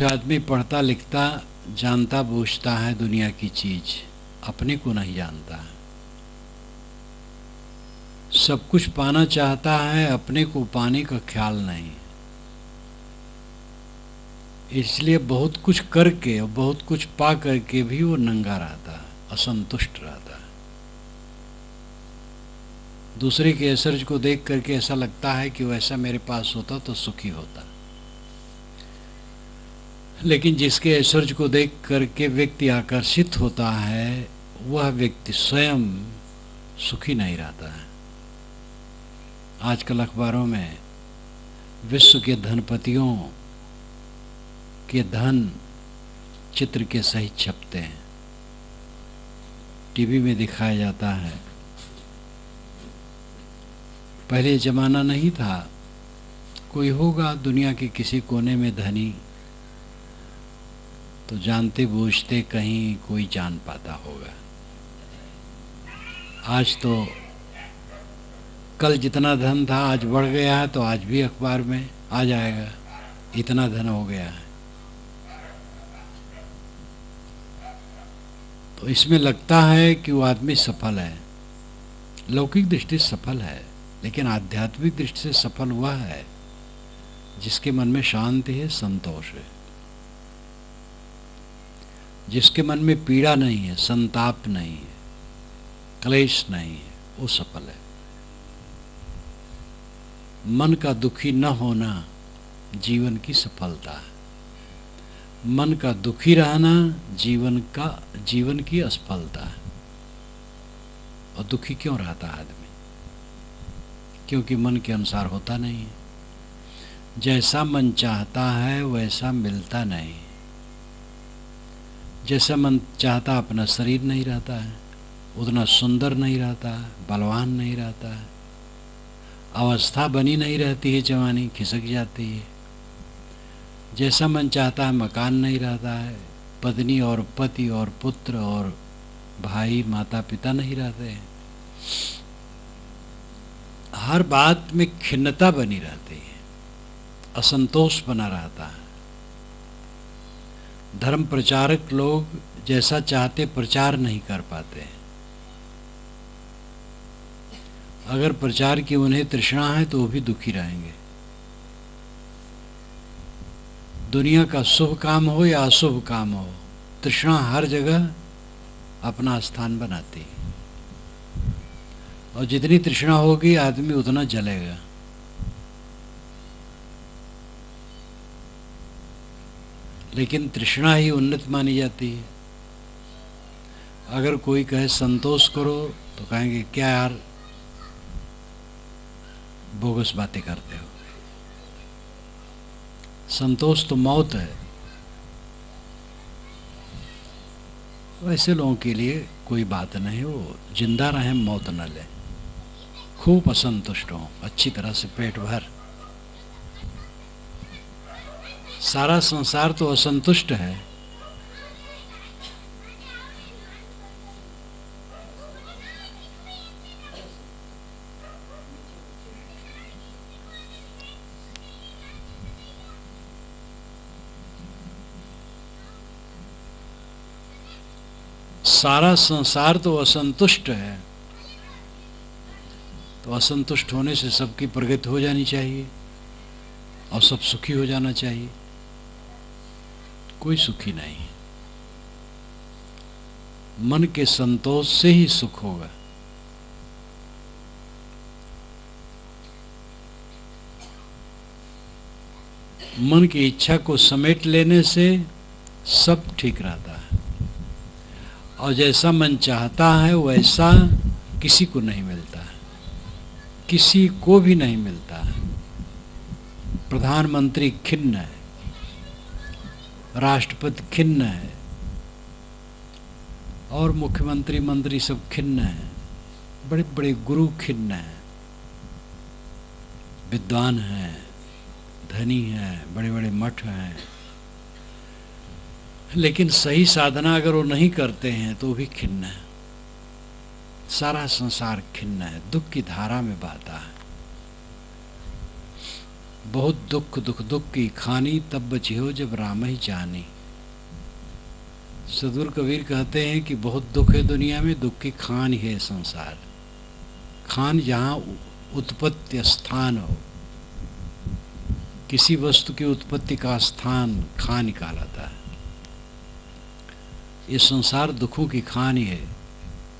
आदमी पढ़ता लिखता जानता बूझता है दुनिया की चीज, अपने को नहीं जानता है। सब कुछ पाना चाहता है, अपने को पाने का ख्याल नहीं। इसलिए बहुत कुछ करके और बहुत कुछ पा करके भी वो नंगा रहता है, असंतुष्ट रहता है। दूसरे के ऐश्वर्य को देख करके ऐसा लगता है कि वैसा मेरे पास होता तो सुखी होता। लेकिन जिसके ऐश्वर्य को देख करके व्यक्ति आकर्षित होता है, वह व्यक्ति स्वयं सुखी नहीं रहता है। आजकल अखबारों में विश्व के धनपतियों के धन चित्र के सहित छपते हैं, टीवी में दिखाया जाता है। पहले जमाना नहीं था, कोई होगा दुनिया के किसी कोने में धनी, तो जानते बूझते कहीं कोई जान पाता होगा। आज तो कल जितना धन था आज बढ़ गया है, तो आज भी अखबार में आ जाएगा इतना धन हो गया है। तो इसमें लगता है कि वो आदमी सफल है, लौकिक दृष्टि से सफल है, लेकिन आध्यात्मिक दृष्टि से सफल हुआ है जिसके मन में शांति है, संतोष है, जिसके मन में पीड़ा नहीं है, संताप नहीं है, क्लेश नहीं है, वो सफल है। मन का दुखी न होना जीवन की सफलता है। मन का दुखी रहना जीवन की असफलता है। और दुखी क्यों रहता है आदमी? क्योंकि मन के अनुसार होता नहीं है। जैसा मन चाहता है वैसा मिलता नहीं। जैसा मन चाहता अपना शरीर नहीं रहता है, उतना सुंदर नहीं रहता है, बलवान नहीं रहता है, अवस्था बनी नहीं रहती है, जवानी खिसक जाती है। जैसा मन चाहता है मकान नहीं रहता है, पत्नी और पति और पुत्र और भाई माता पिता नहीं रहते हैं। हर बात में खिन्नता बनी रहती है, असंतोष बना रहता है। धर्म प्रचारक लोग जैसा चाहते प्रचार नहीं कर पाते। अगर प्रचार की उन्हें तृष्णा है तो वो भी दुखी रहेंगे। दुनिया का शुभ काम हो या अशुभ काम हो, तृष्णा हर जगह अपना स्थान बनाती है। और जितनी तृष्णा होगी आदमी उतना जलेगा। लेकिन तृष्णा ही उन्नत मानी जाती है। अगर कोई कहे संतोष करो तो कहेंगे क्या यार बोगस बातें करते हो, संतोष तो मौत है। वैसे लोगों के लिए कोई बात नहीं, वो जिंदा रहें मौत न लें, खूब असंतुष्ट हों, अच्छी तरह से पेट भर। सारा संसार तो असंतुष्ट है। सारा संसार तो असंतुष्ट है। तो असंतुष्ट होने से सबकी प्रगति हो जानी चाहिए और सब सुखी हो जाना चाहिए। कोई सुखी नहीं। मन के संतोष से ही सुख होगा। मन की इच्छा को समेट लेने से सब ठीक रहता है। और जैसा मन चाहता है वैसा किसी को नहीं मिलता है, किसी को भी नहीं मिलता है। प्रधानमंत्री खिन्न है, राष्ट्रपति खिन्न है, और मुख्यमंत्री मंत्री सब खिन्न है, बड़े बड़े गुरु खिन्न हैं, विद्वान हैं, धनी हैं, बड़े बड़े मठ हैं। लेकिन सही साधना अगर वो नहीं करते हैं तो भी खिन्न है। सारा संसार खिन्न है, दुख की धारा में बहता है। बहुत दुख दुख दुख की खानी, तब बची हो जब राम ही जानी। सदगुरु कबीर कहते हैं कि बहुत दुख है दुनिया में, दुख की खान है संसार। खान जहाँ उत्पत्ति स्थान हो, किसी वस्तु की उत्पत्ति का स्थान खान कहलाता है। ये संसार दुखों की खान ही है,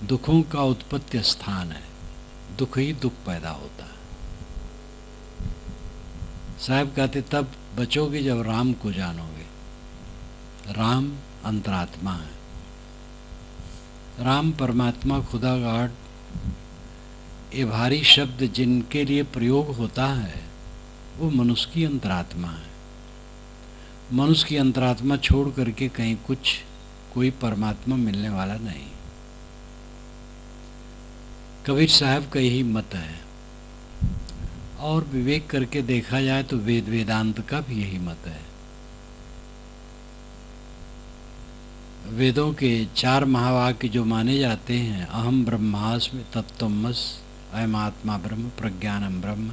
दुखों का उत्पत्ति स्थान है, दुख ही दुख पैदा होता है। साहब कहते तब बचोगे जब राम को जानोगे। राम अंतरात्मा है, राम परमात्मा खुदा गॉड, ये भारी शब्द जिनके लिए प्रयोग होता है वो मनुष्य की अंतरात्मा है। मनुष्य की अंतरात्मा छोड़ करके कहीं कोई परमात्मा मिलने वाला नहीं। कबीर साहब का यही मत है, और विवेक करके देखा जाए तो वेदांत का भी यही मत है। वेदों के 4 महावाक्य जो माने जाते हैं, अहम ब्रह्मास्मि तत्त्वमसि, अयम आत्मा ब्रह्म, प्रज्ञानम ब्रह्म,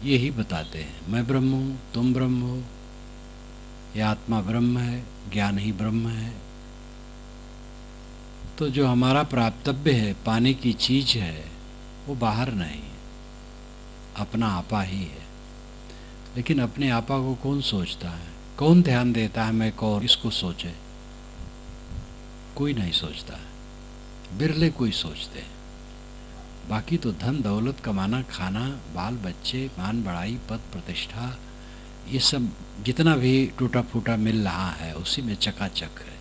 यही बताते हैं मैं ब्रह्म हूँ, तुम ब्रह्म हो, यह आत्मा ब्रह्म है, ज्ञान ही ब्रह्म है। तो जो हमारा प्राप्तव्य है, पाने की चीज है, वो बाहर नहीं, अपना आपा ही है। लेकिन अपने आपा को कौन सोचता है, कौन ध्यान देता है मैं कौन इसको सोचे? कोई नहीं सोचता है, बिरले कोई सोचते हैं। बाकी तो धन दौलत कमाना, खाना, बाल बच्चे, मान बढ़ाई, पद प्रतिष्ठा, ये सब जितना भी टूटा फूटा मिल रहा है उसी में चकाचक है।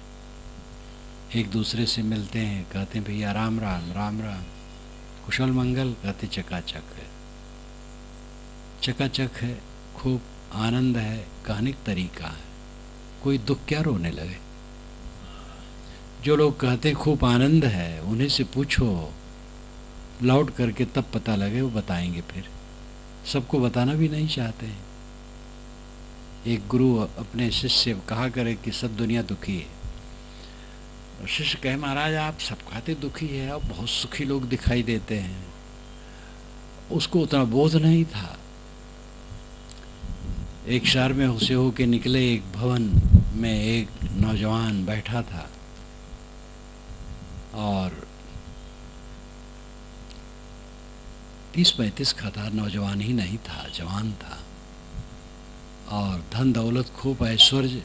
एक दूसरे से मिलते हैं, कहते हैं भैया राम राम राम राम, कुशल मंगल, कहते चकाचक है। चकाचक है, खूब आनंद है, कहने का तरीका है। कोई दुख क्या रोने लगे? जो लोग कहते हैं खूब आनंद है, उन्हें से पूछो लौट करके, तब पता लगे, वो बताएंगे। फिर सबको बताना भी नहीं चाहते हैं। एक गुरु अपने शिष्य से कहा करे कि सब दुनिया दुखी है, और शिष्य कहे महाराज आप सब खाते दुखी है, और बहुत सुखी लोग दिखाई देते हैं। उसको उतना बोध नहीं था। एक शहर में से होके निकले, एक भवन में एक नौजवान बैठा था, और 30-35 का था, नौजवान ही नहीं था, जवान था, और धन दौलत खूब, ऐश्वर्य।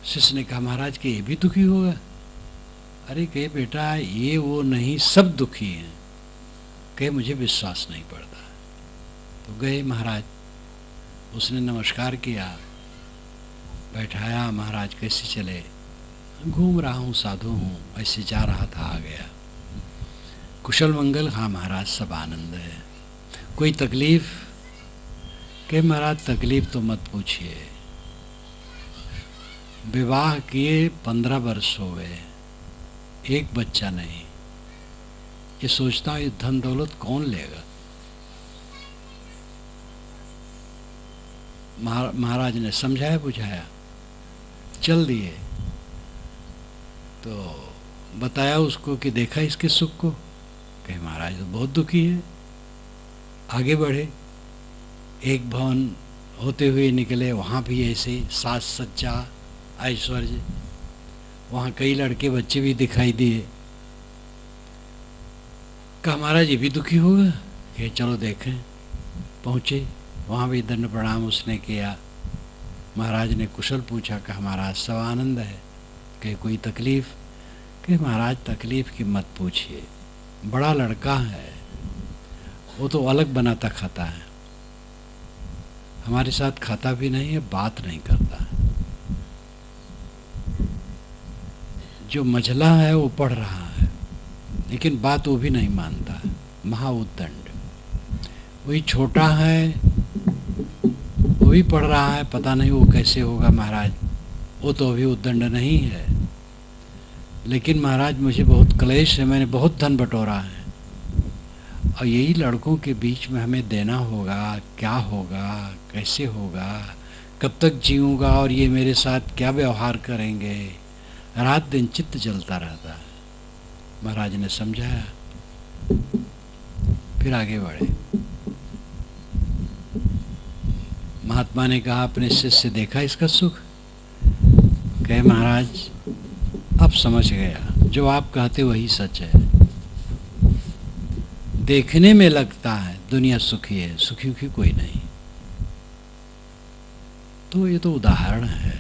शिष्य ने कहा महाराज के ये भी दुखी होगा? अरे कहे बेटा ये वो नहीं, सब दुखी हैं। कहे मुझे विश्वास नहीं पड़ता। तो गए महाराज, उसने नमस्कार किया, बैठाया। महाराज कैसे चले? घूम रहा हूँ, साधु हूँ, ऐसे जा रहा था, आ गया। कुशल मंगल? हाँ महाराज सब आनंद है। कोई तकलीफ? के महाराज तकलीफ तो मत पूछिए, विवाह किए 15 वर्ष हो गए, एक बच्चा नहीं। ये सोचता हूँ ये धन दौलत कौन लेगा? महाराज ने समझाया बुझाया, चल दिए। तो बताया उसको कि देखा इसके सुख को? कहे महाराज तो बहुत दुखी है। आगे बढ़े, एक भवन होते हुए निकले, वहाँ भी ऐसे साज सज्जा ऐश्वर्य, वहाँ कई लड़के बच्चे भी दिखाई दिए। कहा महाराज ये भी दुखी होगा? कहे चलो देखें। पहुँचे, वहाँ भी दंड प्रणाम उसने किया। महाराज ने कुशल पूछा, कहा महाराज सब आनंद है। कहे कोई तकलीफ? कहे महाराज तकलीफ की मत पूछिए, बड़ा लड़का है, वो तो अलग बनाता खाता है, हमारे साथ खाता भी नहीं है, बात नहीं करता। जो मझला है वो पढ़ रहा है, लेकिन बात वो भी नहीं मानता, महाउद्दंड। वही छोटा है, वो भी पढ़ रहा है, पता नहीं वो कैसे होगा महाराज, वो तो अभी उद्दंड नहीं है। लेकिन महाराज मुझे बहुत क्लेश है, मैंने बहुत धन बटोरा है, और यही लड़कों के बीच में हमें देना होगा, क्या होगा, कैसे होगा, कब तक जीऊँगा, और ये मेरे साथ क्या व्यवहार करेंगे, रात दिन चित्त जलता रहता है। महाराज ने समझाया, फिर आगे बढ़े। महात्मा ने कहा अपने शिष्य से, देखा इसका सुख? कहे महाराज अब समझ गया, जो आप कहते वही सच है। देखने में लगता है दुनिया सुखी है, सुखी उखी कोई नहीं। तो ये तो उदाहरण है।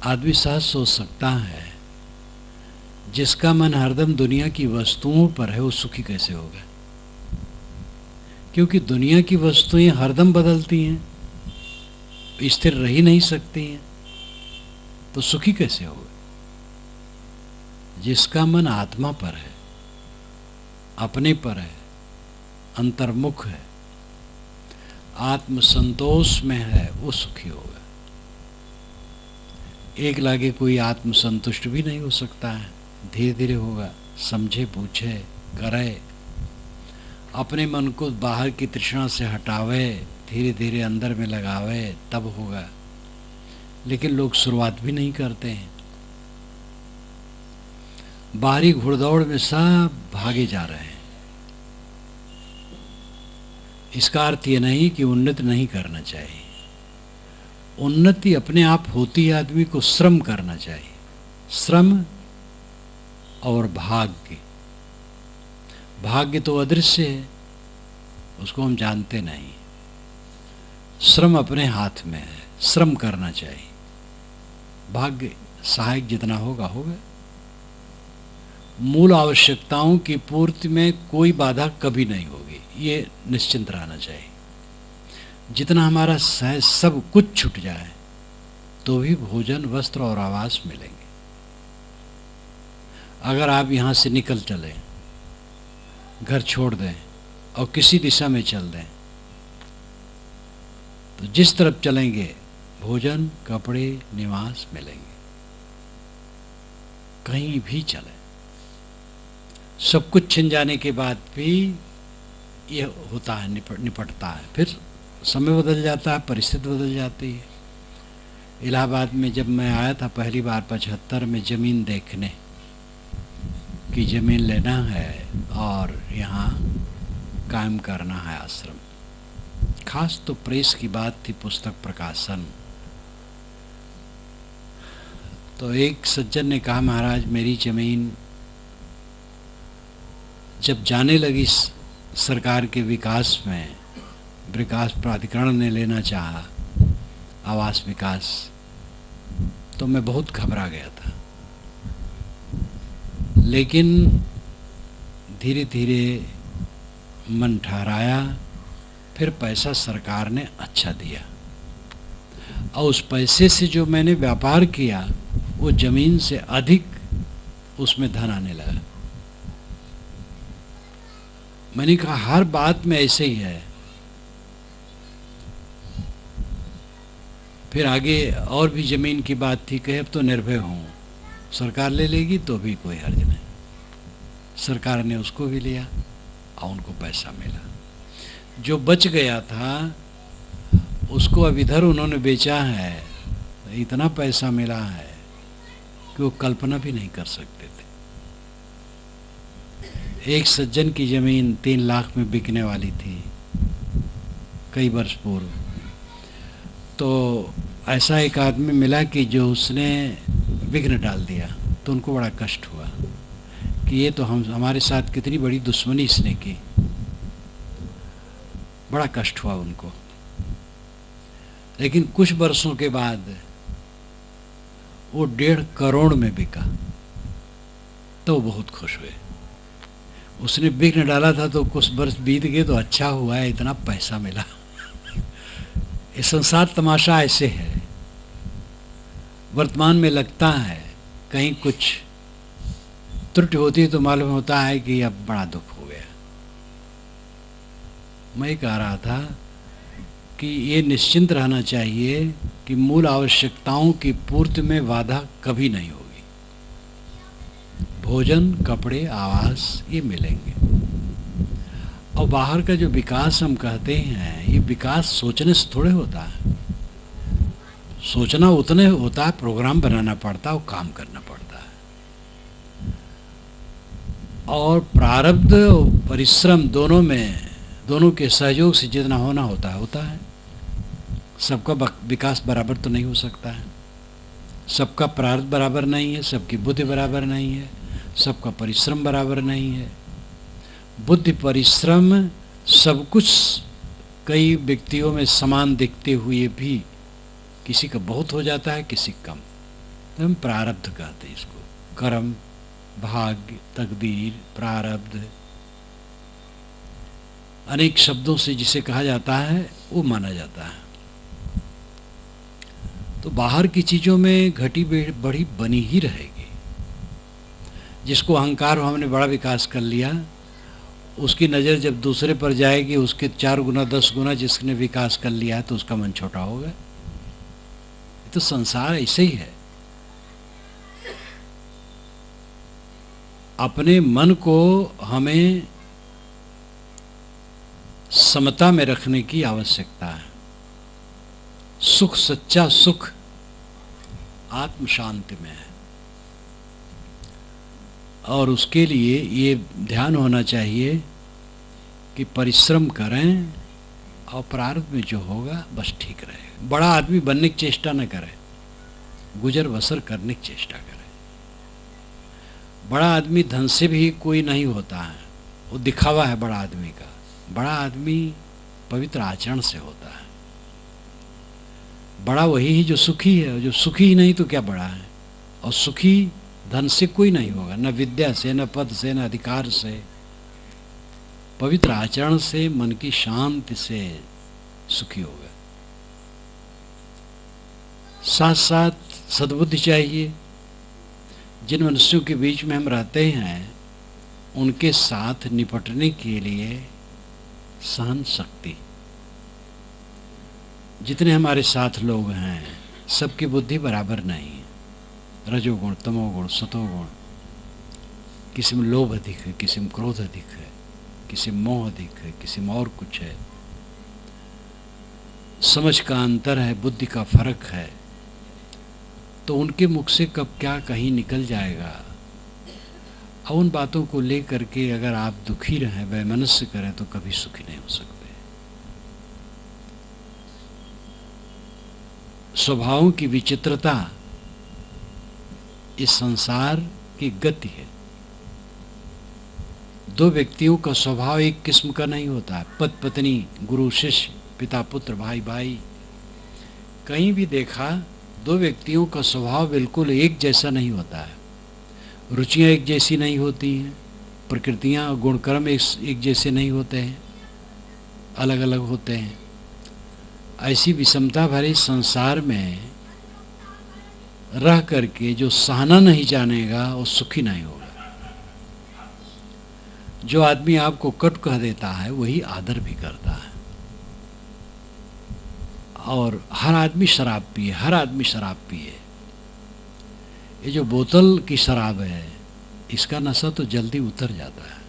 आदमी सहज सोच सकता है, जिसका मन हरदम दुनिया की वस्तुओं पर है वो सुखी कैसे होगा? क्योंकि दुनिया की वस्तुएं हरदम बदलती हैं, स्थिर रह ही नहीं सकती हैं, तो सुखी कैसे होगा? जिसका मन आत्मा पर है, अपने पर है, अंतर्मुख है, आत्म संतोष में है, वो सुखी होगा। एक लागे कोई आत्म संतुष्ट भी नहीं हो सकता है, धीरे धीरे होगा। समझे, पूछे, करे, अपने मन को बाहर की तृष्णा से हटावे, धीरे धीरे अंदर में लगावे, तब होगा। लेकिन लोग शुरुआत भी नहीं करते हैं, बाहरी घुड़दौड़ में सब भागे जा रहे हैं। इसका अर्थ ये नहीं कि उन्नति नहीं करना चाहिए, उन्नति अपने आप होती है। आदमी को श्रम करना चाहिए, श्रम और भाग्य। भाग्य तो अदृश्य है, उसको हम जानते नहीं। श्रम अपने हाथ में है, श्रम करना चाहिए। भाग्य सहायक जितना होगा होगा। मूल आवश्यकताओं की पूर्ति में कोई बाधा कभी नहीं होगी, ये निश्चिंत रहना चाहिए। जितना हमारा सब कुछ छूट जाए तो भी भोजन, वस्त्र और आवास मिलेंगे। अगर आप यहाँ से निकल चले, घर छोड़ दें और किसी दिशा में चल दें, तो जिस तरफ चलेंगे भोजन, कपड़े, निवास मिलेंगे। कहीं भी चले, सब कुछ छिन जाने के बाद भी ये होता है, निपटता है। फिर समय बदल जाता है, परिस्थिति बदल जाती है। इलाहाबाद में जब मैं आया था पहली बार 75 में, ज़मीन देखने की, ज़मीन लेना है और यहाँ कायम करना है आश्रम। खास तो प्रेस की बात थी, पुस्तक प्रकाशन। तो एक सज्जन ने कहा, महाराज मेरी ज़मीन जब जाने लगी सरकार के विकास में, विकास प्राधिकरण ने लेना चाहा, आवास विकास, तो मैं बहुत घबरा गया था। लेकिन धीरे धीरे मन ठहराया, फिर पैसा सरकार ने अच्छा दिया और उस पैसे से जो मैंने व्यापार किया वो ज़मीन से अधिक उसमें धन आने लगा। मैंने कहा हर बात में ऐसे ही है। फिर आगे और भी ज़मीन की बात थी, कहे अब तो निर्भय हूँ, सरकार ले लेगी तो भी कोई हर्ज नहीं। सरकार ने उसको भी लिया और उनको पैसा मिला। जो बच गया था उसको अब इधर उन्होंने बेचा है, इतना पैसा मिला है कि वो कल्पना भी नहीं कर सकते थे। एक सज्जन की ज़मीन 3 लाख में बिकने वाली थी कई वर्ष पूर्व। तो ऐसा एक आदमी मिला कि जो उसने विघ्न डाल दिया, तो उनको बड़ा कष्ट हुआ कि ये तो हमारे साथ कितनी बड़ी दुश्मनी इसने की। बड़ा कष्ट हुआ उनको। लेकिन कुछ वर्षों के बाद वो 1.5 करोड़ में बिका, तो बहुत खुश हुए। उसने विघ्न डाला था तो कुछ वर्ष बीत गए तो अच्छा हुआ है, इतना पैसा मिला। ये संसार तमाशा ऐसे है। वर्तमान में लगता है कहीं कुछ त्रुटि होती है तो मालूम होता है कि अब बड़ा दुख हो गया। मैं कह रहा था कि ये निश्चिंत रहना चाहिए कि मूल आवश्यकताओं की पूर्ति में बाधा कभी नहीं होगी। भोजन, कपड़े, आवास ये मिलेंगे। और बाहर का जो विकास हम कहते हैं, ये विकास सोचने से थोड़े होता है। सोचना उतने होता है, प्रोग्राम बनाना पड़ता है और काम करना पड़ता है। और प्रारब्ध और परिश्रम दोनों में दोनों के सहयोग से जितना होना होता है होता है। सबका विकास बराबर तो नहीं हो सकता है, सबका प्रारब्ध बराबर नहीं है, सबकी बुद्धि बराबर नहीं है, सबका परिश्रम बराबर नहीं है। बुद्धि परिश्रम सब कुछ कई व्यक्तियों में समान दिखते हुए भी किसी का बहुत हो जाता है, किसी का कम। तो हम प्रारब्ध कहते हैं इसको, कर्म, भाग्य, तकदीर, प्रारब्ध, अनेक शब्दों से जिसे कहा जाता है वो माना जाता है। तो बाहर की चीज़ों में घटी बढ़ी बनी ही रहेगी। जिसको अहंकार हमने बड़ा विकास कर लिया, उसकी नज़र जब दूसरे पर जाएगी, उसके 4 गुना 10 गुना जिसने विकास कर लिया है, तो उसका मन छोटा होगा। तो संसार ऐसे ही है। अपने मन को हमें समता में रखने की आवश्यकता है। सुख, सच्चा सुख आत्म शांति में है, और उसके लिए ये ध्यान होना चाहिए कि परिश्रम करें और प्रारब्ध में जो होगा बस ठीक रहे। बड़ा आदमी बनने की चेष्टा न करें, गुजर बसर करने की चेष्टा करें। बड़ा आदमी धन से भी कोई नहीं होता है, वो दिखावा है बड़ा आदमी का। बड़ा आदमी पवित्र आचरण से होता है। बड़ा वही है जो सुखी है, जो सुखी ही नहीं तो क्या बड़ा है। और सुखी धन से कोई नहीं होगा, न विद्या से, न पद से, न अधिकार से। पवित्र आचरण से, मन की शांति से सुखी होगा। साथ साथ सद्बुद्धि चाहिए। जिन मनुष्यों के बीच में हम रहते हैं उनके साथ निपटने के लिए सहन शक्ति। जितने हमारे साथ लोग हैं सबकी बुद्धि बराबर नहीं है। रजोगुण, तमोगुण, सतोगुण, किसी में लोभ अधिक है, किसी में क्रोध अधिक है, किसी में मोह अधिक है, किसी में और कुछ है। समझ का अंतर है, बुद्धि का फर्क है। तो उनके मुख से कब क्या कहीं निकल जाएगा। और उन बातों को लेकर के अगर आप दुखी रहें, वैमनस्य करें, तो कभी सुखी नहीं हो सकते। स्वभावों की विचित्रता इस संसार की गति है। दो व्यक्तियों का स्वभाव एक किस्म का नहीं होता है। पति पत्नी, गुरु शिष्य, पिता पुत्र, भाई भाई, कहीं भी देखा दो व्यक्तियों का स्वभाव बिल्कुल एक जैसा नहीं होता है। रुचियां एक जैसी नहीं होती हैं, प्रकृतियां, गुणकर्म एक जैसे नहीं होते हैं, अलग अलग होते हैं। ऐसी विषमता भरे संसार में रह करके जो सहना नहीं जानेगा वो सुखी नहीं होगा। जो आदमी आपको कट कह देता है वही आदर भी करता है। और हर आदमी शराब पिए, हर आदमी शराब पिए। ये जो बोतल की शराब है इसका नशा तो जल्दी उतर जाता है,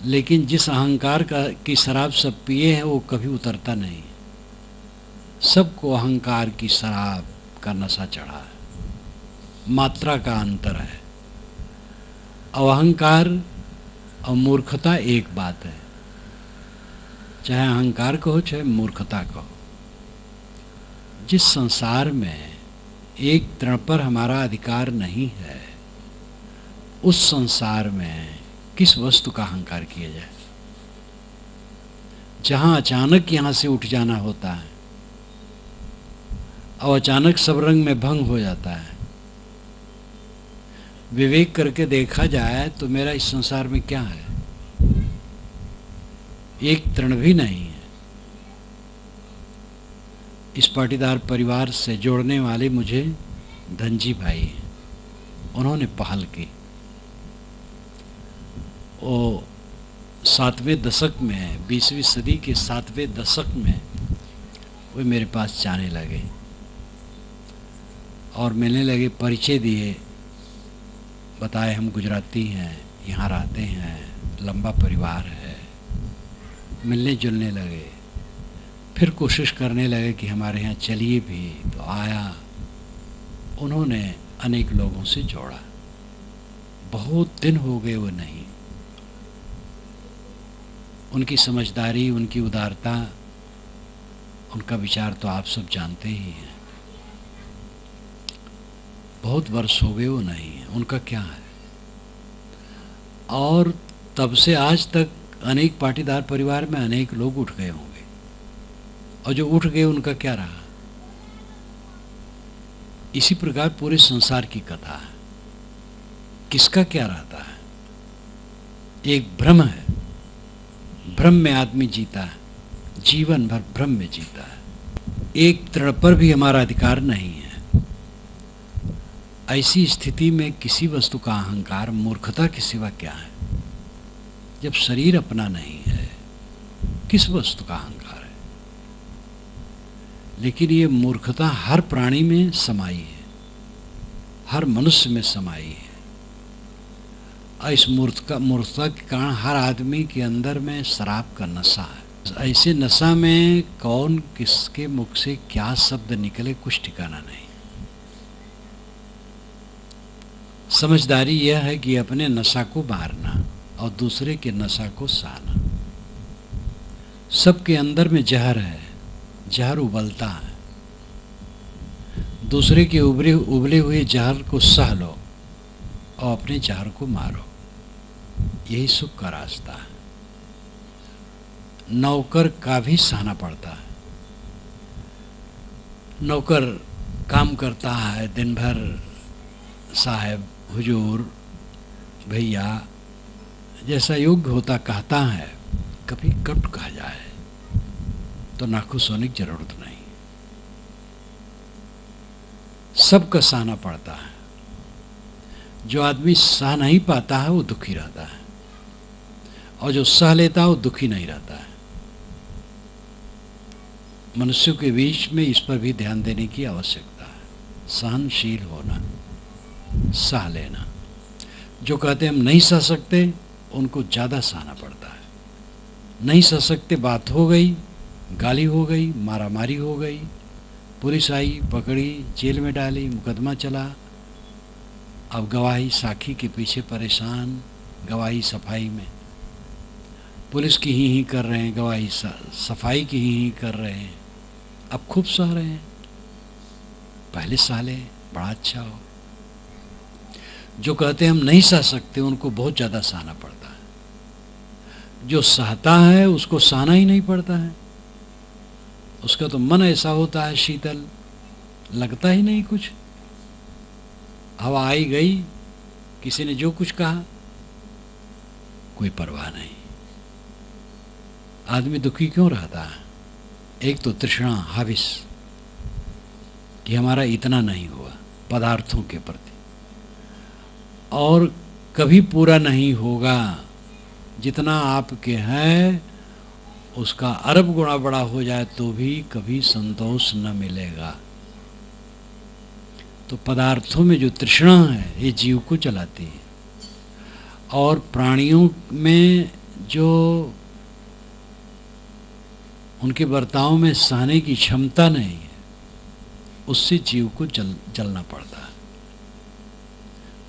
लेकिन जिस अहंकार की शराब सब पिए हैं वो कभी उतरता नहीं। सबको अहंकार की शराब का नशा चढ़ा है। मात्रा का अंतर है। और अहंकार और मूर्खता एक बात है। चाहे अहंकार कहो चाहे मूर्खता कहो। जिस संसार में एक तृण पर हमारा अधिकार नहीं है, उस संसार में किस वस्तु का अहंकार किया जाए। जहां अचानक यहां से उठ जाना होता है और अचानक सब रंग में भंग हो जाता है। विवेक करके देखा जाए तो मेरा इस संसार में क्या है, एक तृण भी नहीं है। इस पाटीदार परिवार से जोड़ने वाले मुझे धनजी भाई हैं। उन्होंने पहल की। वो 7वें दशक में, 20वीं सदी के 7वें दशक में वे मेरे पास जाने लगे और मिलने लगे, परिचय दिए, बताए हम गुजराती हैं, यहाँ रहते हैं, लंबा परिवार है। मिलने जुलने लगे, फिर कोशिश करने लगे कि हमारे यहाँ चलिए भी, तो आया। उन्होंने अनेक लोगों से जोड़ा। बहुत दिन हो गए वो नहीं। उनकी समझदारी, उनकी उदारता, उनका विचार तो आप सब जानते ही हैं। बहुत वर्ष हो गए वो नहीं है, उनका क्या है। और तब से आज तक अनेक पाटीदार परिवार में अनेक लोग उठ गए होंगे, और जो उठ गए उनका क्या रहा। इसी प्रकार पूरे संसार की कथा है, किसका क्या रहता है। एक भ्रम है, भ्रम में आदमी जीता है, जीवन भर भ्रम में जीता है। एक तृण पर भी हमारा अधिकार नहीं है। ऐसी स्थिति में किसी वस्तु का अहंकार मूर्खता के सिवा क्या है। जब शरीर अपना नहीं है, किस वस्तु का अहंकार है। लेकिन ये मूर्खता हर प्राणी में समाई है, हर मनुष्य में समाई है। और इस मूर्खता के कारण हर आदमी के अंदर में शराब का नशा है। ऐसे नशा में कौन किसके मुख से क्या शब्द निकले कुछ ठिकाना नहीं। समझदारी यह है कि अपने नशा को मारना और दूसरे के नशा को सहना। सबके अंदर में जहर है, जहर उबलता है। दूसरे के उबले हुए जहर को सह लो और अपने जहर को मारो, यही सुख का रास्ता है। नौकर का भी सहना पड़ता है। नौकर काम करता है दिन भर, साहब, हुजूर, भैया जैसा योग्य होता कहता है। कभी कट कहा जाए तो नाखुश होने की जरूरत नहीं। सबका सहना पड़ता है। जो आदमी सह नहीं पाता है वो दुखी रहता है, और जो सह लेता है वो दुखी नहीं रहता है। मनुष्यों के बीच में इस पर भी ध्यान देने की आवश्यकता है। सहनशील होना, सह लेना। जो कहते हैं हम नहीं सह सकते, उनको ज़्यादा सहना पड़ता है। नहीं सह सकते, बात हो गई, गाली हो गई, मारामारी हो गई, पुलिस आई, पकड़ी, जेल में डाली, मुकदमा चला। अब गवाही साखी के पीछे परेशान, गवाही सफाई में, पुलिस की ही कर रहे हैं, गवाही सफाई की ही कर रहे हैं। अब खूब सह रहे हैं, पहले साले बड़ा अच्छा हो। जो कहते हैं हम नहीं सह सकते, उनको बहुत ज़्यादा सहना पड़ता है। जो सहता है उसको सहना ही नहीं पड़ता है। उसका तो मन ऐसा होता है शीतल, लगता ही नहीं कुछ। हवा आई गई, किसी ने जो कुछ कहा, कोई परवाह नहीं। आदमी दुखी क्यों रहता है? एक तो तृष्णा, हाविस, कि हमारा इतना नहीं हुआ पदार्थों के प्रति, और कभी पूरा नहीं होगा। जितना आपके हैं उसका अरब गुणा बड़ा हो जाए तो भी कभी संतोष न मिलेगा। तो पदार्थों में जो तृष्णा है ये जीव को चलाती है, और प्राणियों में जो उनके बर्ताव में सहने की क्षमता नहीं है, उससे जीव को जलना पड़ता है।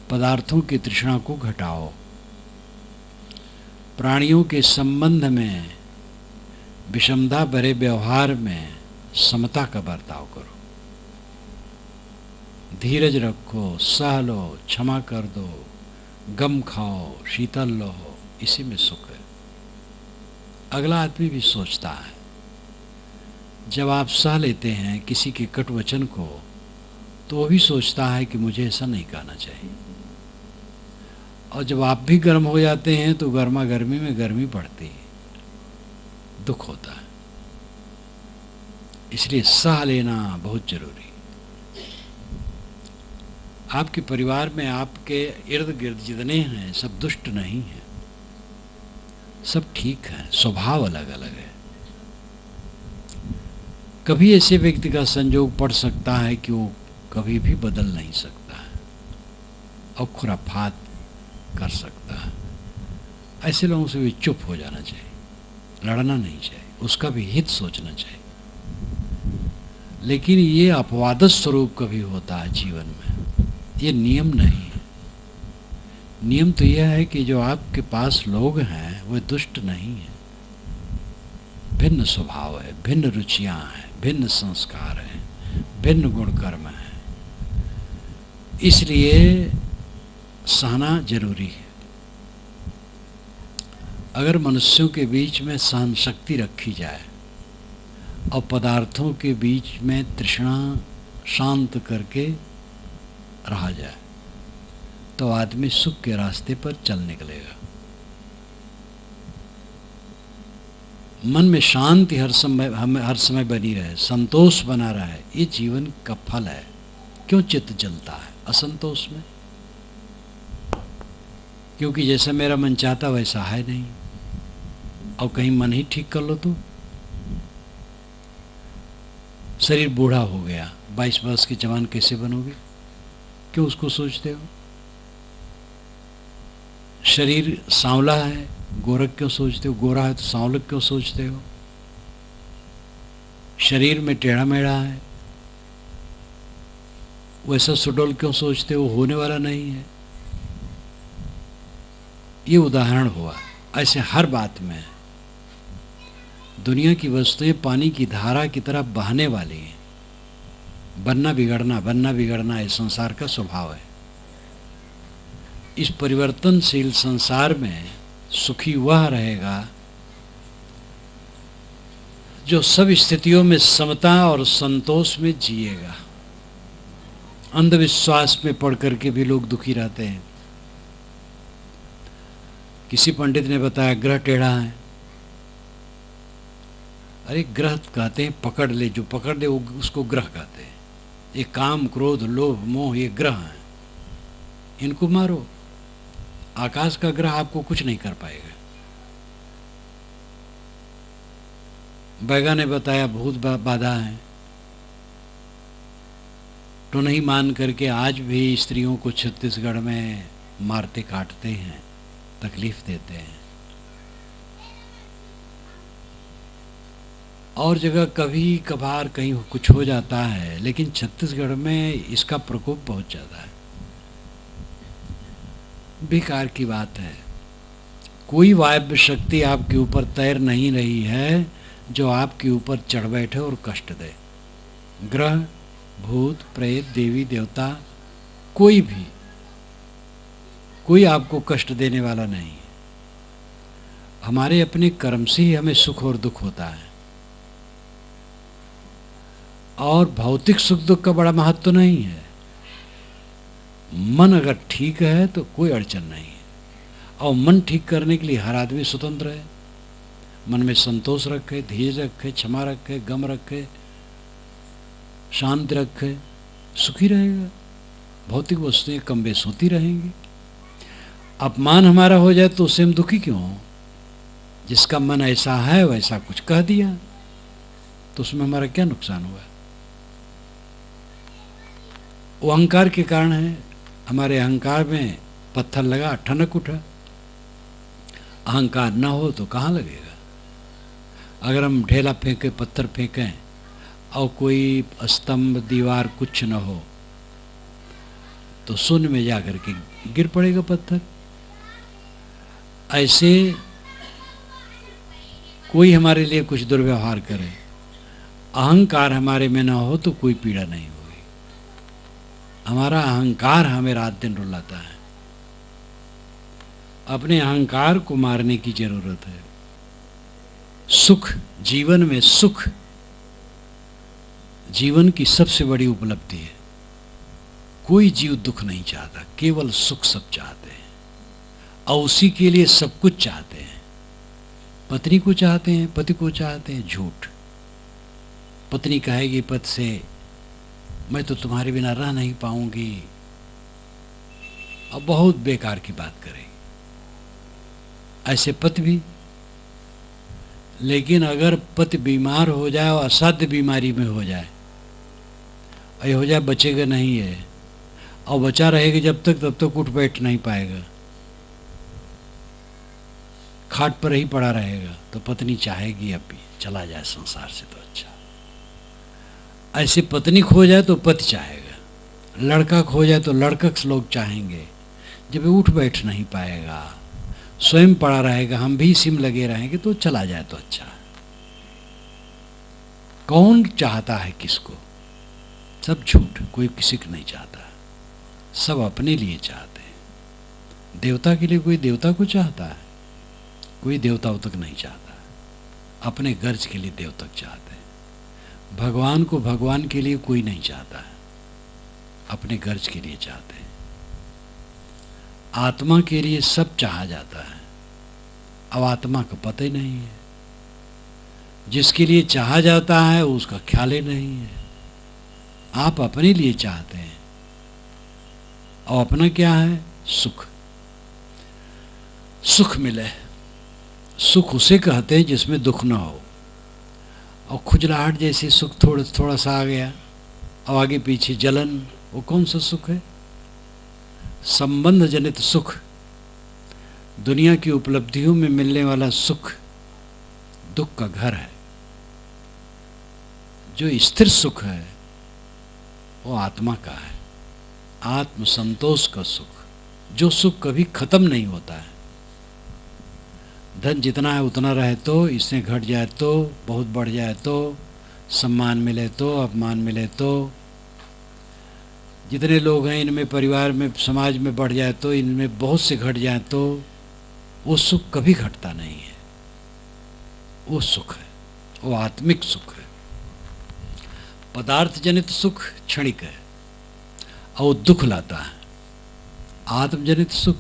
पदार्थों की तृष्णा को घटाओ। प्राणियों के संबंध में, विषमता भरे व्यवहार में समता का बर्ताव करो। धीरज रखो, सह लो, क्षमा कर दो, गम खाओ, शीतल लो, इसी में सुख है। अगला आदमी भी सोचता है। जब आप सह लेते हैं किसी के कटु वचन को, तो वो भी सोचता है कि मुझे ऐसा नहीं कहना चाहिए। और जब आप भी गर्म हो जाते हैं तो गर्मा गर्मी में गर्मी बढ़ती है, दुख होता है। इसलिए सह लेना बहुत जरूरी। आपके परिवार में, आपके इर्द गिर्द जितने हैं, सब दुष्ट नहीं हैं, सब ठीक हैं, स्वभाव अलग अलग है। कभी ऐसे व्यक्ति का संयोग पड़ सकता है कि वो कभी भी बदल नहीं सकता है और खुराफात कर सकता है। ऐसे लोगों से भी चुप हो जाना चाहिए, लड़ना नहीं चाहिए, उसका भी हित सोचना चाहिए। लेकिन ये अपवाद स्वरूप कभी होता है जीवन में, ये नियम नहीं है। नियम तो यह है कि जो आपके पास लोग हैं वो दुष्ट नहीं है, भिन्न स्वभाव है, भिन्न रुचियां हैं, भिन्न संस्कार हैं, भिन्न गुण कर्म हैं। इसलिए सहना जरूरी है। अगर मनुष्यों के बीच में सहन शक्ति रखी जाए और पदार्थों के बीच में तृष्णा शांत करके रहा जाए तो आदमी सुख के रास्ते पर चल निकलेगा। मन में शांति हर समय बनी रहे, संतोष बना रहे, ये जीवन का फल है। क्यों चित्त जलता है असंतोष में? क्योंकि जैसा मेरा मन चाहता वैसा है नहीं। और कहीं मन ही ठीक कर लो तो शरीर बूढ़ा हो गया, 22 वर्ष की जवान कैसे बनोगे? क्यों उसको सोचते हो? शरीर सांवला है, गोरख क्यों सोचते हो? गोरा है तो सांवलक क्यों सोचते हो? शरीर में टेढ़ा मेढ़ा है, वैसा सुडौल क्यों सोचते हो? होने वाला नहीं है। ये उदाहरण हुआ। ऐसे हर बात में दुनिया की वस्तुएं पानी की धारा की तरह बहने वाली हैं। बनना बिगड़ना ये संसार का स्वभाव है। इस परिवर्तनशील संसार में सुखी वह रहेगा जो सब स्थितियों में समता और संतोष में जिएगा। अंधविश्वास में पड़ करके भी लोग दुखी रहते हैं। किसी पंडित ने बताया ग्रह टेढ़ा है। अरे ग्रह कहते हैं पकड़ ले, जो पकड़ ले उसको ग्रह कहते हैं। ये काम क्रोध लोभ मोह ये ग्रह हैं, इनको मारो। आकाश का ग्रह आपको कुछ नहीं कर पाएगा। बैगा ने बताया भूत बाधा है, तो नहीं मान करके आज भी स्त्रियों को छत्तीसगढ़ में मारते काटते हैं, तकलीफ देते हैं। और जगह कभी कभार कहीं कुछ हो जाता है, लेकिन छत्तीसगढ़ में इसका प्रकोप बहुत ज़्यादा है। बेकार की बात है। कोई वायव्य शक्ति आपके ऊपर तैर नहीं रही है जो आपके ऊपर चढ़ बैठे और कष्ट दे। ग्रह भूत प्रेत देवी देवता कोई आपको कष्ट देने वाला नहीं है। हमारे अपने कर्म से ही हमें सुख और दुख होता है। और भौतिक सुख दुख का बड़ा महत्व नहीं है। मन अगर ठीक है तो कोई अड़चन नहीं है। और मन ठीक करने के लिए हर आदमी स्वतंत्र है। मन में संतोष रखे, धीरज रखे, क्षमा रखे, गम रखे, शांत रखे, सुखी रहेगा। भौतिक वस्तुएं कम बेस होती रहेंगी। अपमान हमारा हो जाए तो उससे हम दुखी क्यों हो? जिसका मन ऐसा है वैसा कुछ कह दिया तो उसमें हमारा क्या नुकसान हुआ? वो अहंकार के कारण है। हमारे अहंकार में पत्थर लगा, ठनक उठा। अहंकार ना हो तो कहाँ लगेगा? अगर हम ढेला फेंके, पत्थर फेंकें और कोई स्तंभ दीवार कुछ न हो तो शून्य में जाकर के गिर पड़ेगा पत्थर। ऐसे कोई हमारे लिए कुछ दुर्व्यवहार करे, अहंकार हमारे में ना हो तो कोई पीड़ा नहीं होगी। हमारा अहंकार हमें रात दिन रुलाता है। अपने अहंकार को मारने की जरूरत है। सुख, जीवन में सुख जीवन की सबसे बड़ी उपलब्धि है। कोई जीव दुख नहीं चाहता, केवल सुख सब चाहते हैं और उसी के लिए सब कुछ चाहते हैं। पत्नी को चाहते हैं, पति को चाहते हैं, झूठ। पत्नी कहेगी पति से मैं तो तुम्हारे बिना रह नहीं पाऊंगी, और बहुत बेकार की बात करेगी। ऐसे पति भी। लेकिन अगर पति बीमार हो जाए और असाध्य बीमारी में हो जाए, ये हो जाए बचेगा नहीं है, और बचा रहेगा जब तक तब तक उठ बैठ नहीं पाएगा, खाट पर ही पड़ा रहेगा, तो पत्नी चाहेगी अब भी चला जाए संसार से तो अच्छा। ऐसे पत्नी खो जाए तो पति चाहेगा, लड़का खो जाए तो लड़का लोग चाहेंगे। जब उठ बैठ नहीं पाएगा, स्वयं पड़ा रहेगा, हम भी सिम लगे रहेंगे तो चला जाए तो अच्छा। कौन चाहता है किसको? सब झूठ, कोई किसी को नहीं चाहता, सब अपने लिए चाहते हैं। देवता के लिए कोई देवता को चाहता है? कोई देवताओं तक नहीं चाहता, अपने गर्ज के लिए देवतक चाहते हैं। भगवान को भगवान के लिए कोई नहीं चाहता है, अपने गर्ज के लिए चाहते हैं। आत्मा के लिए सब चाहा जाता है, अब आत्मा का पता ही नहीं है। जिसके लिए चाहा जाता है उसका ख्याल ही नहीं है। आप अपने लिए चाहते हैं, और अपना क्या है? सुख। सुख मिले, सुख उसे कहते हैं जिसमें दुख ना हो। और खुजलाहट जैसे सुख थोड़ा सा आ गया, और आगे पीछे जलन, वो कौन सा सुख है? संबंध जनित सुख, दुनिया की उपलब्धियों में मिलने वाला सुख दुख का घर है। जो स्थिर सुख है वो आत्मा का है, आत्म संतोष का सुख, जो सुख कभी खत्म नहीं होता है। धन जितना है उतना रहे तो, इससे घट जाए तो, बहुत बढ़ जाए तो, सम्मान मिले तो, अपमान मिले तो, जितने लोग हैं इनमें परिवार में समाज में बढ़ जाए तो, इनमें बहुत से घट जाए तो, वो सुख कभी घटता नहीं है। वो सुख है, वो आत्मिक सुख है। पदार्थ जनित सुख क्षणिक है और दुख लाता है। आत्मजनित सुख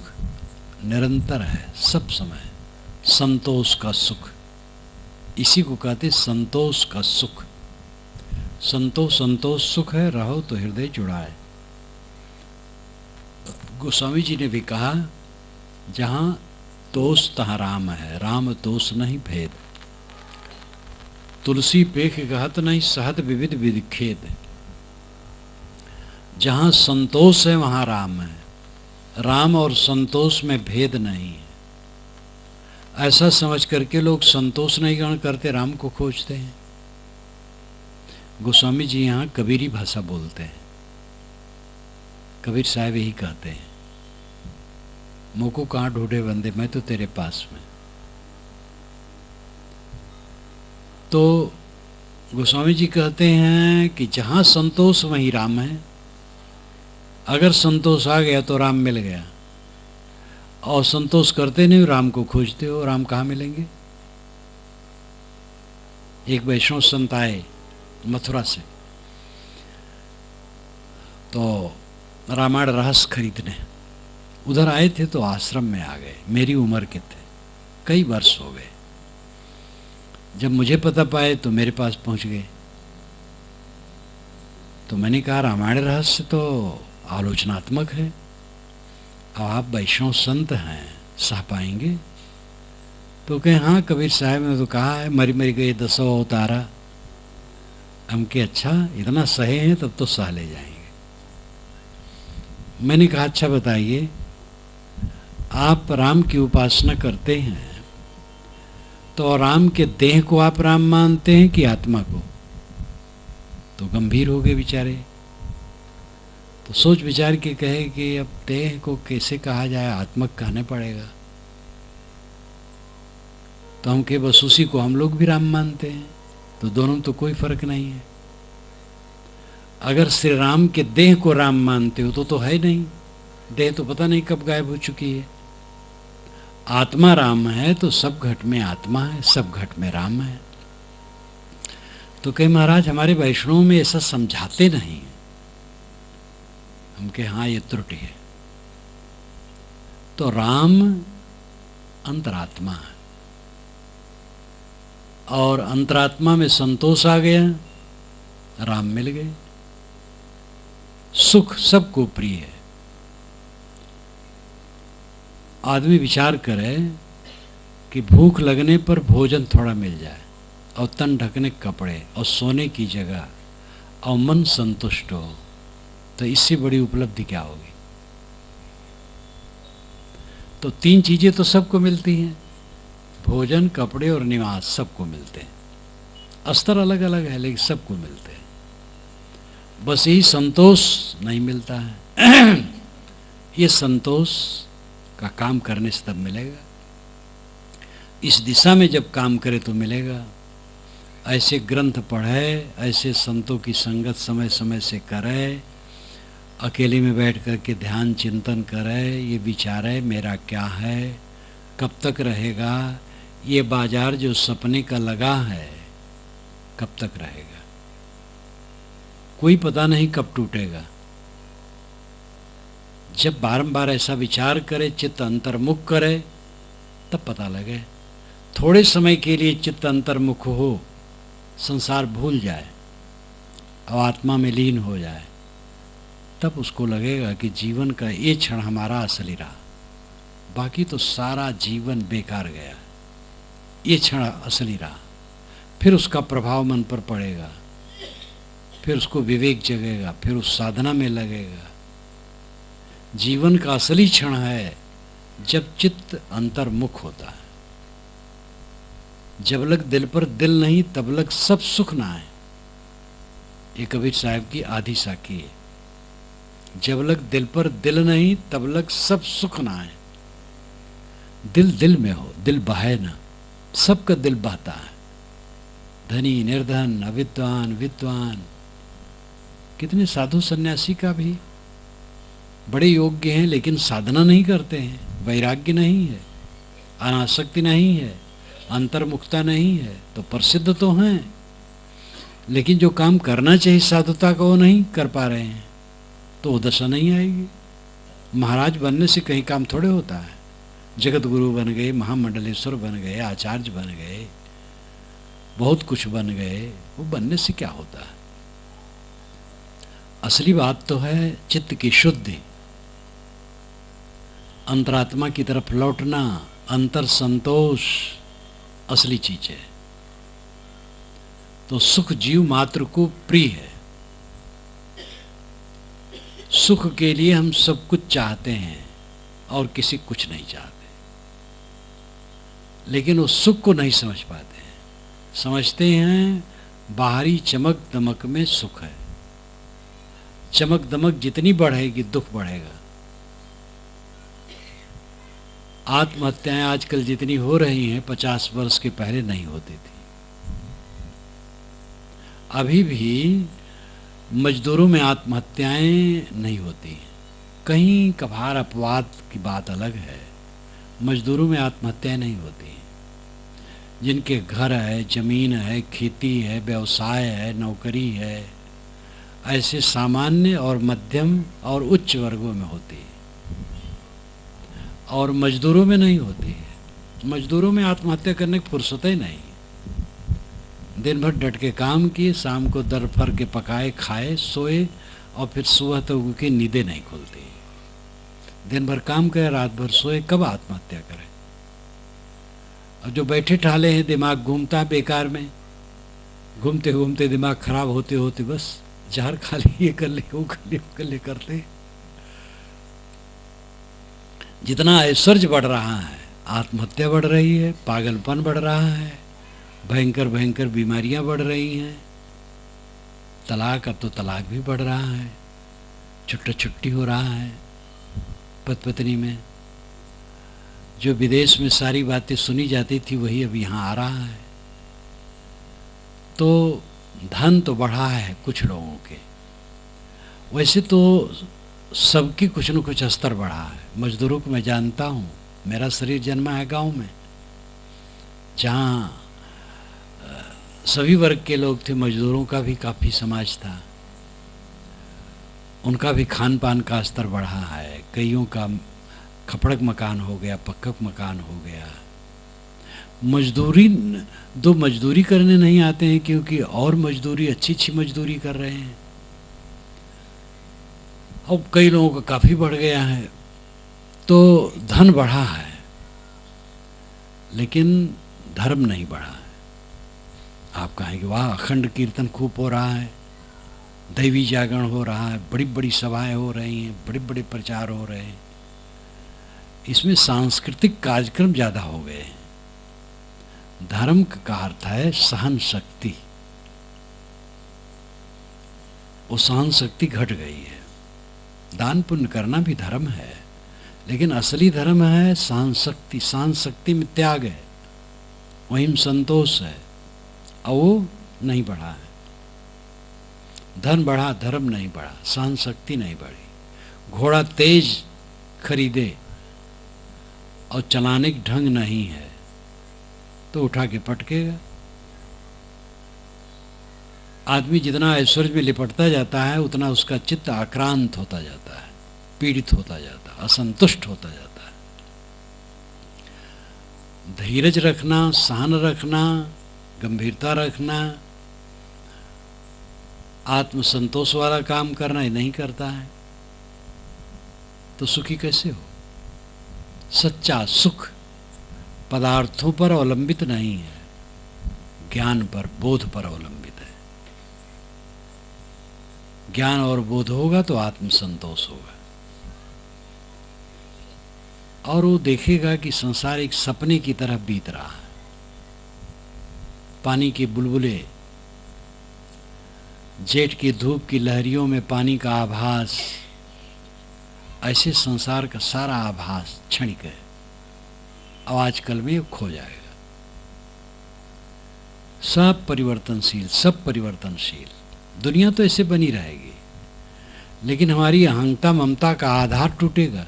निरंतर है, सब समय। संतोष का सुख, इसी को कहते संतोष का सुख। संतोष सुख है, रहो तो हृदय जुड़ाए। गोस्वामी जी ने भी कहा, जहां दोष तहाँ राम है, राम दोष नहीं भेद। तुलसी पेख कहत नहीं, सहत विविध विधि खेद। जहां संतोष है वहां राम है, राम और संतोष में भेद नहीं है। ऐसा समझ करके लोग संतोष नहीं ग्रहण करते, राम को खोजते हैं। गोस्वामी जी यहाँ कबीरी भाषा बोलते हैं। कबीर साहब यही कहते हैं, मोको कहाँ ढूंढे बंदे, मैं तो तेरे पास में। तो गोस्वामी जी कहते हैं कि जहाँ संतोष वहीं राम है। अगर संतोष आ गया तो राम मिल गया, और संतोष करते नहीं, राम को खोजते हो, राम कहाँ मिलेंगे? एक वैष्णव संत आए मथुरा से, तो रामायण रहस्य खरीदने उधर आए थे, तो आश्रम में आ गए। मेरी उम्र के थे, कई वर्ष हो गए। जब मुझे पता पाए तो मेरे पास पहुंच गए। तो मैंने कहा, रामायण रहस्य तो आलोचनात्मक है, अब आप वैष्णव संत हैं, सह पाएंगे? तो कहे, हाँ कबीर साहब ने तो कहा है, मरी मरी गई 10 अवतारा। हम के अच्छा, इतना सहे हैं तब तो सह ले जाएंगे। मैंने कहा, अच्छा बताइए, आप राम की उपासना करते हैं तो राम के देह को आप राम मानते हैं कि आत्मा को? तो गंभीर हो गए बेचारे। तो सोच विचार के कहे कि अब देह को कैसे कहा जाए, आत्मक कहना पड़ेगा। तो हम के बस उसी को हम लोग भी राम मानते हैं, तो दोनों तो कोई फर्क नहीं है। अगर श्री राम के देह को राम मानते हो तो है नहीं, देह तो पता नहीं कब गायब हो चुकी है। आत्मा राम है तो सब घट में आत्मा है, सब घट में राम है। तो कहे, महाराज हमारे वैष्णव में ऐसा समझाते नहीं। हम कहे, हाँ ये त्रुटि है। तो राम अंतरात्मा है, और अंतरात्मा में संतोष आ गया, राम मिल गए। सुख सबको प्रिय है। आदमी विचार करे कि भूख लगने पर भोजन थोड़ा मिल जाए, और तन ढकने कपड़े, और सोने की जगह, और मन संतुष्ट हो, तो इससे बड़ी उपलब्धि क्या होगी? तो 3 चीजें तो सबको मिलती हैं, भोजन, कपड़े और निवास सबको मिलते हैं। स्तर अलग अलग है लेकिन सबको मिलते हैं। बस यही संतोष नहीं मिलता है। ये संतोष का काम करने से तब मिलेगा, इस दिशा में जब काम करे तो मिलेगा। ऐसे ग्रंथ पढ़े, ऐसे संतों की संगत समय समय से करे, अकेले में बैठ कर के ध्यान चिंतन करे, ये विचारे मेरा क्या है, कब तक रहेगा, ये बाजार जो सपने का लगा है कब तक रहेगा, कोई पता नहीं कब टूटेगा। जब बारंबार ऐसा विचार करे, चित्त अंतर्मुख करे, तब पता लगे। थोड़े समय के लिए चित्त अंतर्मुख हो, संसार भूल जाए और आत्मा में लीन हो जाए, तब उसको लगेगा कि जीवन का ये क्षण हमारा असली रहा, बाकी तो सारा जीवन बेकार गया, ये क्षण असली रहा। फिर उसका प्रभाव मन पर पड़ेगा, फिर उसको विवेक जगेगा, फिर उस साधना में लगेगा। जीवन का असली क्षण है जब चित्त अंतर्मुख होता है। जब लग दिल पर दिल नहीं तब लग सब सुख ना है, ये कबीर साहब की आधी साखी है। जब लग दिल पर दिल नहीं तब लग सब सुख ना है। दिल दिल में हो, दिल बहे ना, सबका दिल बहता है। धनी निर्धन, अविद्वान विद्वान, कितने साधु सन्यासी का भी बड़े योग्य हैं लेकिन साधना नहीं करते हैं, वैराग्य नहीं है, अनासक्ति नहीं है, अंतर्मुखता नहीं है, तो प्रसिद्ध तो हैं लेकिन जो काम करना चाहिए साधुता का वो नहीं कर पा रहे हैं, तो वो दशा नहीं आएगी। महाराज बनने से कहीं काम थोड़े होता है। जगत गुरु बन गए, महामंडलेश्वर बन गए, आचार्य बन गए, बहुत कुछ बन गए, वो बनने से क्या होता है। असली बात तो है चित्त की शुद्धि, अंतरात्मा की तरफ लौटना, अंतर संतोष असली चीज है। तो सुख जीव मात्र को प्रिय है। सुख के लिए हम सब कुछ चाहते हैं और किसी कुछ नहीं चाहते, लेकिन उस सुख को नहीं समझ पाते हैं। समझते हैं बाहरी चमक दमक में सुख है। चमक दमक जितनी बढ़ेगी दुख बढ़ेगा। आत्महत्याएं आजकल जितनी हो रही हैं 50 वर्ष के पहले नहीं होती थी। अभी भी मजदूरों में आत्महत्याएं नहीं होती, कहीं कभार अपवाद की बात अलग है। मजदूरों में आत्महत्याएं नहीं होती। जिनके घर है, जमीन है, खेती है, व्यवसाय है, नौकरी है, ऐसे सामान्य और मध्यम और उच्च वर्गों में होती है और मजदूरों में नहीं होती है। मजदूरों में आत्महत्या करने की फुर्सत ही नहीं। दिन भर डट के काम किए, शाम को दर फर के पकाए खाए सोए और फिर सुबह तक उनकी नींदें नहीं खुलती। दिन भर काम करे, रात भर सोए, कब आत्महत्या करे। और जो बैठे ठाले हैं दिमाग घूमता है बेकार में, घूमते घूमते दिमाग खराब होते होते बस जहर खा ले, ये कर ले, वो कर ले, वो कर ले करते। जितना ऐश्वर्य बढ़ रहा है आत्महत्या बढ़ रही है, पागलपन बढ़ रहा है, भयंकर भयंकर बीमारियां बढ़ रही हैं, तलाक, अब तो तलाक भी बढ़ रहा है, छुट्टा छुट्टी हो रहा है पति पत्नी में। जो विदेश में सारी बातें सुनी जाती थी वही अब यहाँ आ रहा है। तो धन तो बढ़ा है कुछ लोगों के, वैसे तो सबकी कुछ न कुछ स्तर बढ़ा है। मजदूरों को मैं जानता हूँ, मेरा शरीर जन्मा है गांव में, जहाँ सभी वर्ग के लोग थे। मजदूरों का भी काफ़ी समाज था, उनका भी खान पान का स्तर बढ़ा है। कईयों का खपड़क मकान हो गया, पक्का मकान हो गया। मजदूरी दो मजदूरी करने नहीं आते हैं क्योंकि और मजदूरी अच्छी अच्छी मजदूरी कर रहे हैं। अब कई लोगों का काफ़ी बढ़ गया है, तो धन बढ़ा है लेकिन धर्म नहीं बढ़ा है। आप कहेंगे वाह अखंड कीर्तन खूब हो रहा है, दैवी जागरण हो रहा है, बड़ी बड़ी सभाएं हो रही हैं, बड़े बड़े प्रचार हो रहे हैं। इसमें सांस्कृतिक कार्यक्रम ज़्यादा हो गए हैं। धर्म का अर्थ है सहन शक्ति, वो सहन शक्ति घट गई है। दान पुण्य करना भी धर्म है, लेकिन असली धर्म है सहन शक्ति। सहन शक्ति में त्याग है, वहीं संतोष है, और वो नहीं बढ़ा है। धन बढ़ा, धर्म नहीं बढ़ा, सहन शक्ति नहीं बढ़ी। घोड़ा तेज खरीदे और चलाने का ढंग नहीं है तो उठा के पटकेगा। आदमी जितना ऐश्वर्य में लिपटता जाता है उतना उसका चित्त आक्रांत होता जाता है, पीड़ित होता जाता है, असंतुष्ट होता जाता है। धीरज रखना, सहन रखना, गंभीरता रखना, आत्मसंतोष वाला काम करना ये नहीं करता है तो सुखी कैसे हो? सच्चा सुख पदार्थों पर अवलंबित नहीं है, ज्ञान पर, बोध पर अवलंबित है। ज्ञान और बोध होगा तो आत्मसंतोष होगा और वो देखेगा कि संसार एक सपने की तरह बीत रहा है। पानी के बुलबुले, जेठ की धूप की लहरियों में पानी का आभास, ऐसे संसार का सारा आभास क्षणिक है, अब आजकल में खो जाएगा। सब परिवर्तनशील, सब परिवर्तनशील। दुनिया तो ऐसे बनी रहेगी, लेकिन हमारी अहंता ममता का आधार टूटेगा।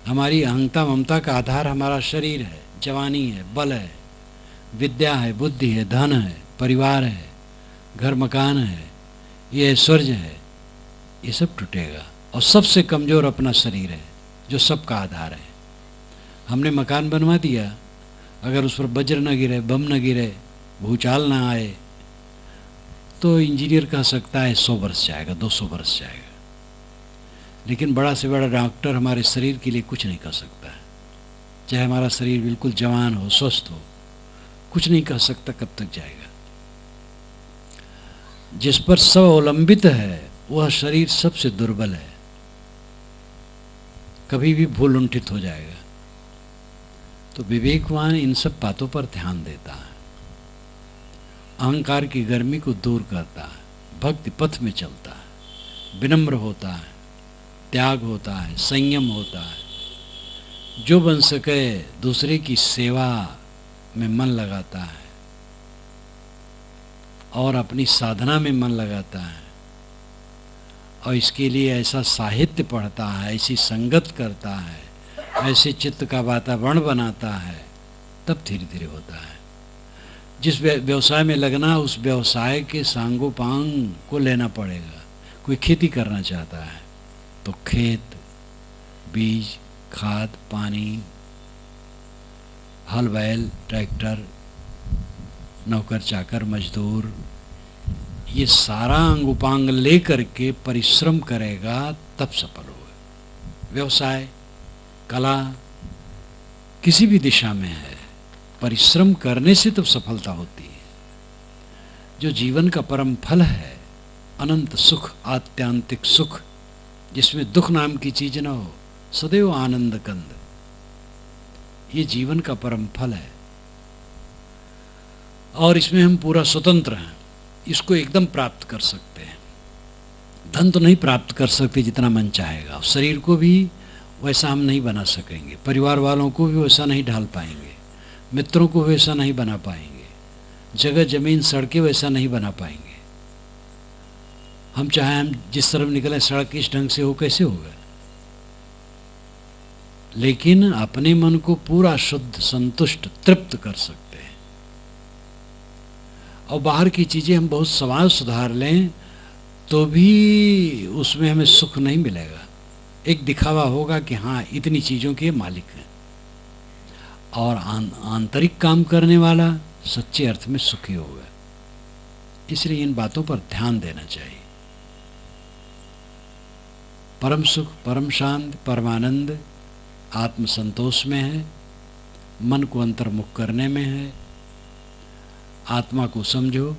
हमारी अहंता ममता का आधार हमारा शरीर है, जवानी है, बल है, विद्या है, बुद्धि है, धन है, परिवार है, घर मकान है, ये ऐश्वर्य है, ये सब टूटेगा। और सबसे कमज़ोर अपना शरीर है जो सबका आधार है। हमने मकान बनवा दिया, अगर उस पर वज्र न गिरे, बम न गिरे, भूचाल ना आए तो इंजीनियर कह सकता है 100 वर्ष जाएगा, 200 वर्ष जाएगा। लेकिन बड़ा से बड़ा डॉक्टर हमारे शरीर के लिए कुछ नहीं कर सकता है। चाहे हमारा शरीर बिल्कुल जवान हो, स्वस्थ हो, कुछ नहीं कह सकता कब तक जाएगा। जिस पर सब अवलंबित है वह शरीर सबसे दुर्बल है, कभी भी भूल लुंठित हो जाएगा। तो विवेकवान इन सब बातों पर ध्यान देता है, अहंकार की गर्मी को दूर करता है, भक्ति पथ में चलता है, विनम्र होता है, त्याग होता है, संयम होता है, जो बन सके दूसरे की सेवा में मन लगाता है और अपनी साधना में मन लगाता है और इसके लिए ऐसा साहित्य पढ़ता है, ऐसी संगत करता है, ऐसे चित्त का वातावरण बनाता है, तब धीरे धीरे होता है। जिस व्यवसाय में लगना, उस व्यवसाय के सांगोपांग को लेना पड़ेगा। कोई खेती करना चाहता है तो खेत, बीज, खाद, पानी, हल बैल, ट्रैक्टर, नौकर चाकर, मजदूर, ये सारा अंग उपांग ले करके परिश्रम करेगा तब सफल होगा। व्यवसाय, कला, किसी भी दिशा में है, परिश्रम करने से तो सफलता होती है। जो जीवन का परम फल है, अनंत सुख, आत्यांतिक सुख, जिसमें दुख नाम की चीज न हो, सदैव आनंद कंद, ये जीवन का परम फल है और इसमें हम पूरा स्वतंत्र हैं। इसको एकदम प्राप्त कर सकते हैं। धन तो नहीं प्राप्त कर सकते जितना मन चाहेगा, शरीर को भी वैसा हम नहीं बना सकेंगे, परिवार वालों को भी वैसा नहीं ढाल पाएंगे, मित्रों को वैसा नहीं बना पाएंगे, जगह जमीन सड़कें वैसा नहीं बना पाएंगे। हम चाहे हम जिस तरफ निकले सड़क इस ढंग से हो, कैसे होगा? लेकिन अपने मन को पूरा शुद्ध, संतुष्ट, तृप्त कर सकते हैं। और बाहर की चीज़ें हम बहुत समाज सुधार लें तो भी उसमें हमें सुख नहीं मिलेगा। एक दिखावा होगा कि हाँ इतनी चीज़ों के मालिक हैं, और आंतरिक काम करने वाला सच्चे अर्थ में सुखी होगा। इसलिए इन बातों पर ध्यान देना चाहिए। परम सुख, परम शांति, परमानंद आत्मसंतोष में है, मन को अंतर्मुख करने में है। आत्मा को समझो,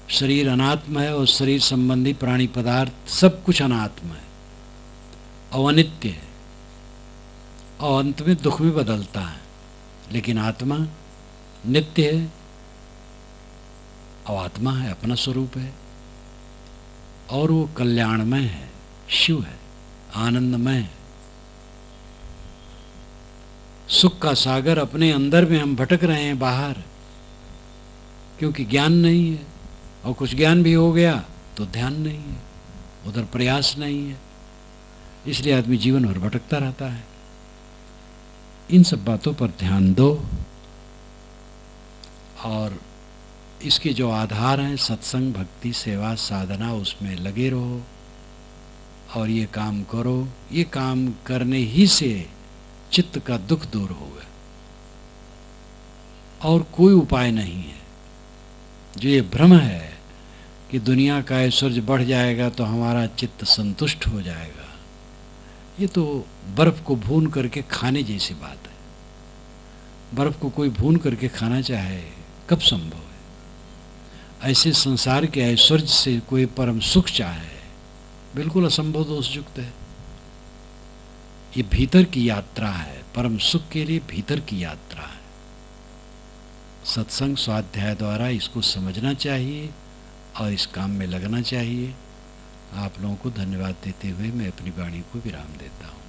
शरीर अनात्म है और शरीर संबंधी प्राणी पदार्थ सब कुछ अनात्म है और अनित्य है और अंत में दुख में बदलता है। लेकिन आत्मा नित्य है और आत्मा है, अपना स्वरूप है और वो कल्याणमय है, शिव है, आनंदमय है। सुख का सागर अपने अंदर में हम भटक रहे हैं बाहर, क्योंकि ज्ञान नहीं है, और कुछ ज्ञान भी हो गया तो ध्यान नहीं है, उधर प्रयास नहीं है, इसलिए आदमी जीवन भर भटकता रहता है। इन सब बातों पर ध्यान दो और इसके जो आधार हैं सत्संग, भक्ति, सेवा, साधना, उसमें लगे रहो और ये काम करो। ये काम करने ही से चित्त का दुख दूर होगा और कोई उपाय नहीं है। जो ये भ्रम है कि दुनिया का ऐश्वर्य बढ़ जाएगा तो हमारा चित्त संतुष्ट हो जाएगा, ये तो बर्फ को भून करके खाने जैसी बात है। बर्फ को कोई भून करके खाना चाहे कब संभव है? ऐसे संसार के ऐश्वर्य से कोई परम सुख चाहे बिल्कुल असंभव, दोषयुक्त है। ये भीतर की यात्रा है, परम सुख के लिए भीतर की यात्रा है। सत्संग स्वाध्याय द्वारा इसको समझना चाहिए और इस काम में लगना चाहिए। आप लोगों को धन्यवाद देते हुए मैं अपनी वाणी को विराम देता हूँ।